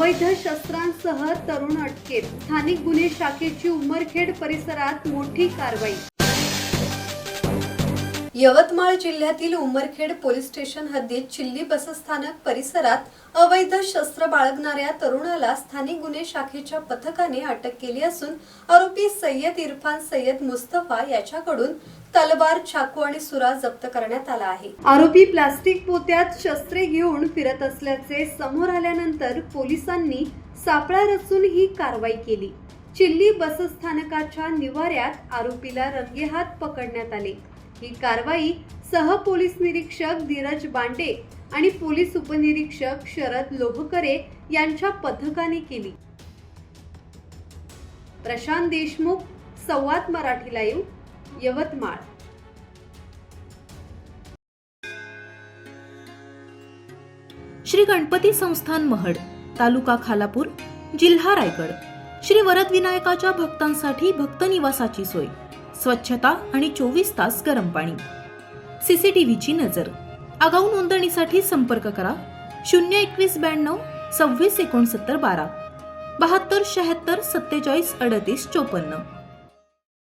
अवैध शस्त्रांसह तरुण अटकेत। स्थानिक गुन्हे शाखेची उमरखेड परिसरात मोठी कारवाई। यवतमाळ जिल्ह्यातील उमरखेड पोलीस स्टेशन हद्दीत चिल्ली बसस्थानक परिसरात अवैध शस्त्र बाळगणाऱ्या तरुणाला स्थानिक गुन्हे शाखेच्या पथकाने अटक केली असून आरोपी सय्यद इरफान सय्यद मुस्तफा याच्याकडून तलवार, चाकू आणि सुरा जप्त करण्यात आला आहे। आरोपी प्लास्टिक पोत्यात शस्त्रे घेऊन फिरत असल्याचे समोर आल्यानंतर पोलिसांनी सापळा रचून ही कारवाई केली। चिल्ली बसस्थानकाच्या निवाऱ्यात आरोपीला रंगेहात पकडण्यात आले। ही कारवाई सह पोलीस निरीक्षक धीरज बांडे आणि पोलीस उपनिरीक्षक शरद लोहकरे यांच्या पथकाने केली। प्रशांत देशमुख, संवाद मराठी लाईव्ह, यवतमाळ। श्री गणपती संस्थान महड, तालुका खालापूर, जिल्हा रायगड। श्री वरद विनायकाच्या भक्तांसाठी भक्त निवासाची सोय, स्वच्छता आणि 24 तास गरम पाणी, सीसीटीव्हीची नजर। आगाऊ नोंदणीसाठी संपर्क करा 02192 26 69 12 72 76 47 38 54।